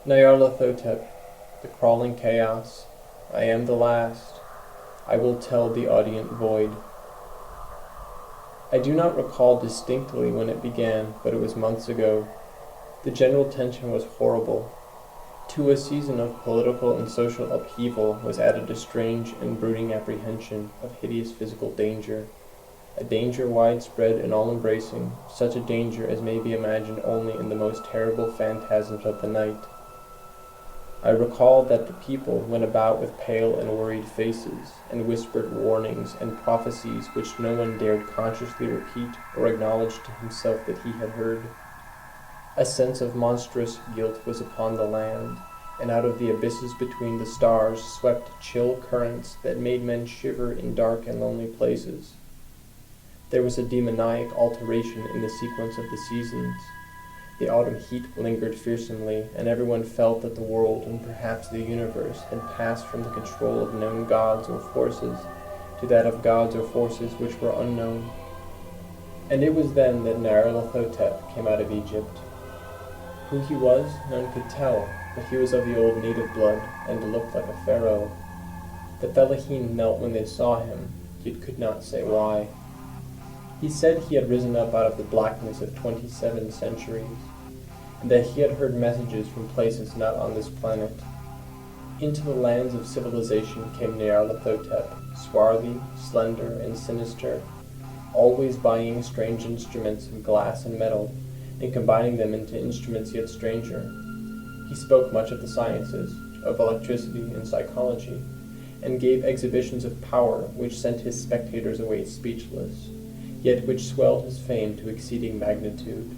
Nyarlathotep, the crawling chaos, I am the last, I will tell the audient void. I do not recall distinctly when it began, but it was months ago. The general tension was horrible. To a season of political and social upheaval was added a strange and brooding apprehension of hideous physical danger, a danger widespread and all-embracing, such a danger as may be imagined only in the most terrible phantasms of the night. I recall that the people went about with pale and worried faces, and whispered warnings and prophecies which no one dared consciously repeat or acknowledge to himself that he had heard. A sense of monstrous guilt was upon the land, and out of the abysses between the stars swept chill currents that made men shiver in dark and lonely places. There was a demoniac alteration in the sequence of the seasons. The autumn heat lingered fearsomely, and everyone felt that the world, and perhaps the universe, had passed from the control of known gods or forces to that of gods or forces which were unknown. And it was then that Nyarlathotep came out of Egypt. Who he was, none could tell, but he was of the old native blood, and looked like a pharaoh. The fellaheen knelt when they saw him, yet could not say why. He said he had risen up out of the blackness of 27 centuries, and that he had heard messages from places not on this planet. Into the lands of civilization came Nyarlathotep, swarthy, slender, and sinister, always buying strange instruments of glass and metal, and combining them into instruments yet stranger. He spoke much of the sciences, of electricity and psychology, and gave exhibitions of power which sent his spectators away speechless, yet which swelled his fame to exceeding magnitude.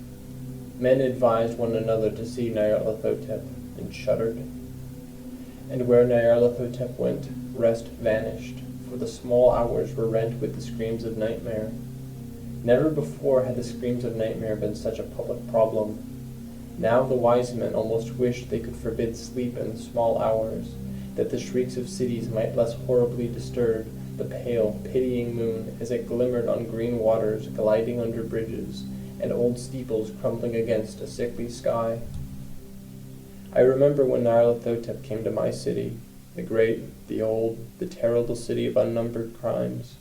Men advised one another to see Nyarlathotep, and shuddered. And where Nyarlathotep went, rest vanished, for the small hours were rent with the screams of nightmare. Never before had the screams of nightmare been such a public problem. Now the wise men almost wished they could forbid sleep in small hours, that the shrieks of cities might less horribly disturb the pale, pitying moon as it glimmered on green waters gliding under bridges, and old steeples crumbling against a sickly sky. I remember when Nyarlathotep came to my city, the great, the old, the terrible city of unnumbered crimes.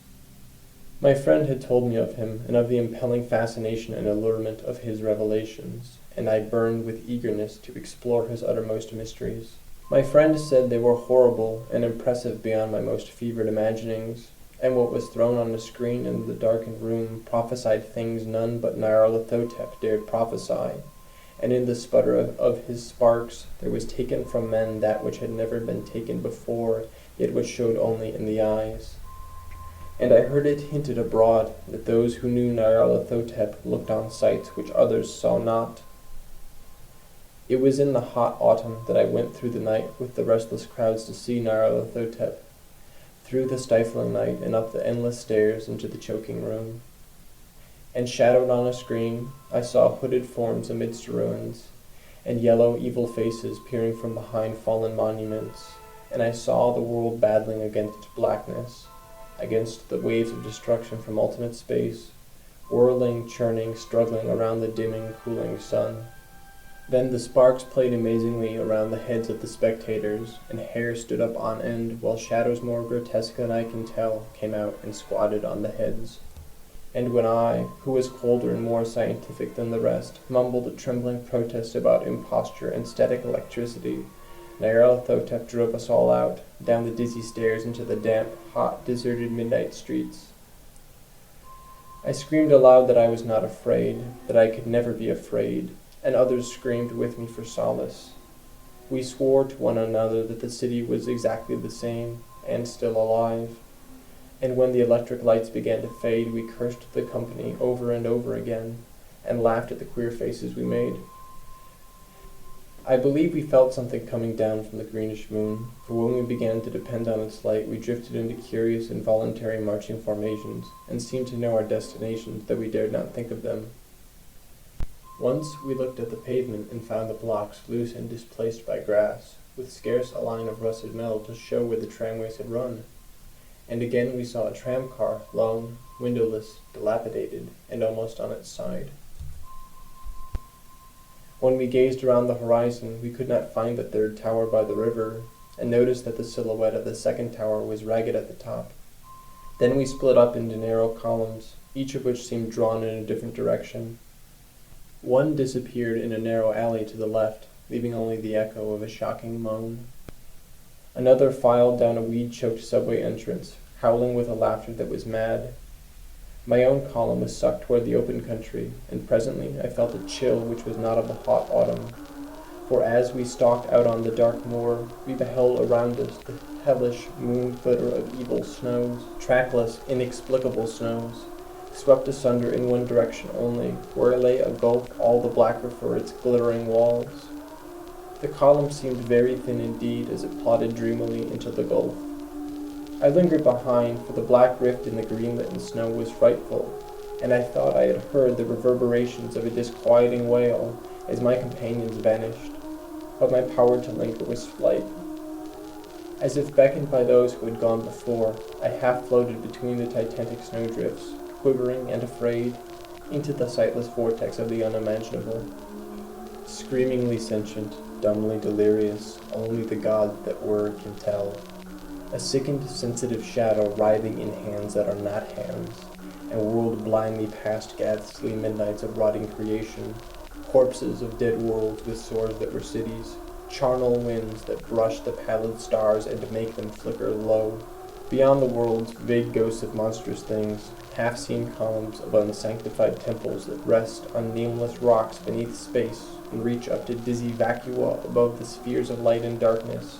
My friend had told me of him, and of the impelling fascination and allurement of his revelations, and I burned with eagerness to explore his uttermost mysteries. My friend said they were horrible and impressive beyond my most fevered imaginings, and what was thrown on the screen in the darkened room prophesied things none but Nyarlathotep dared prophesy, and in the sputter of his sparks there was taken from men that which had never been taken before, yet which showed only in the eyes. And I heard it hinted abroad that those who knew Nyarlathotep looked on sights which others saw not. It was in the hot autumn that I went through the night with the restless crowds to see Nyarlathotep, through the stifling night and up the endless stairs into the choking room. And shadowed on a screen, I saw hooded forms amidst ruins, and yellow, evil faces peering from behind fallen monuments, and I saw the world battling against blackness, against the waves of destruction from ultimate space, whirling, churning, struggling around the dimming, cooling sun. Then the sparks played amazingly around the heads of the spectators, and hair stood up on end, while shadows more grotesque than I can tell came out and squatted on the heads. And when I, who was colder and more scientific than the rest, mumbled a trembling protest about imposture and static electricity, Nyarlathotep drove us all out, down the dizzy stairs into the damp, hot, deserted midnight streets. I screamed aloud that I was not afraid, that I could never be afraid, and others screamed with me for solace. We swore to one another that the city was exactly the same, and still alive. And when the electric lights began to fade, we cursed the company over and over again, and laughed at the queer faces we made. I believe we felt something coming down from the greenish moon, for when we began to depend on its light, we drifted into curious, involuntary marching formations, and seemed to know our destinations, though we dared not think of them. Once we looked at the pavement and found the blocks loose and displaced by grass, with scarce a line of rusted metal to show where the tramways had run. And again we saw a tram-car, lone, windowless, dilapidated, and almost on its side. When we gazed around the horizon, we could not find the third tower by the river, and noticed that the silhouette of the second tower was ragged at the top. Then we split up into narrow columns, each of which seemed drawn in a different direction. One disappeared in a narrow alley to the left, leaving only the echo of a shocking moan. Another filed down a weed-choked subway entrance, howling with a laughter that was mad. My own column was sucked toward the open country, and presently I felt a chill which was not of the hot autumn. For as we stalked out on the dark moor, we beheld around us the hellish moon glitter of evil snows, trackless, inexplicable snows, swept asunder in one direction only, where lay a gulf all the blacker for its glittering walls. The column seemed very thin indeed as it plodded dreamily into the gulf. I lingered behind, for the black rift in the green-litten snow was frightful, and I thought I had heard the reverberations of a disquieting wail as my companions vanished, but my power to linger was flight. As if beckoned by those who had gone before, I half floated between the titanic snowdrifts, quivering and afraid, into the sightless vortex of the unimaginable. Screamingly sentient, dumbly delirious, only the gods that were can tell. A sickened, sensitive shadow writhing in hands that are not hands, and whirled blindly past ghastly midnights of rotting creation, corpses of dead worlds with swords that were cities, charnel winds that brush the pallid stars and make them flicker low. Beyond the worlds, vague ghosts of monstrous things, half-seen columns of unsanctified temples that rest on nameless rocks beneath space and reach up to dizzy vacua above the spheres of light and darkness.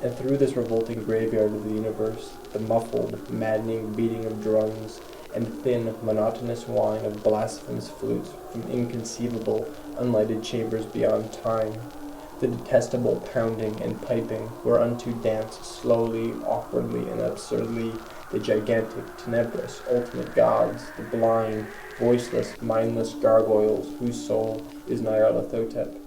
And through this revolting graveyard of the universe, the muffled, maddening beating of drums and the thin, monotonous whine of blasphemous flutes from inconceivable, unlighted chambers beyond time, the detestable pounding and piping whereunto dance slowly, awkwardly, and absurdly the gigantic, tenebrous, ultimate gods, the blind, voiceless, mindless gargoyles whose soul is Nyarlathotep.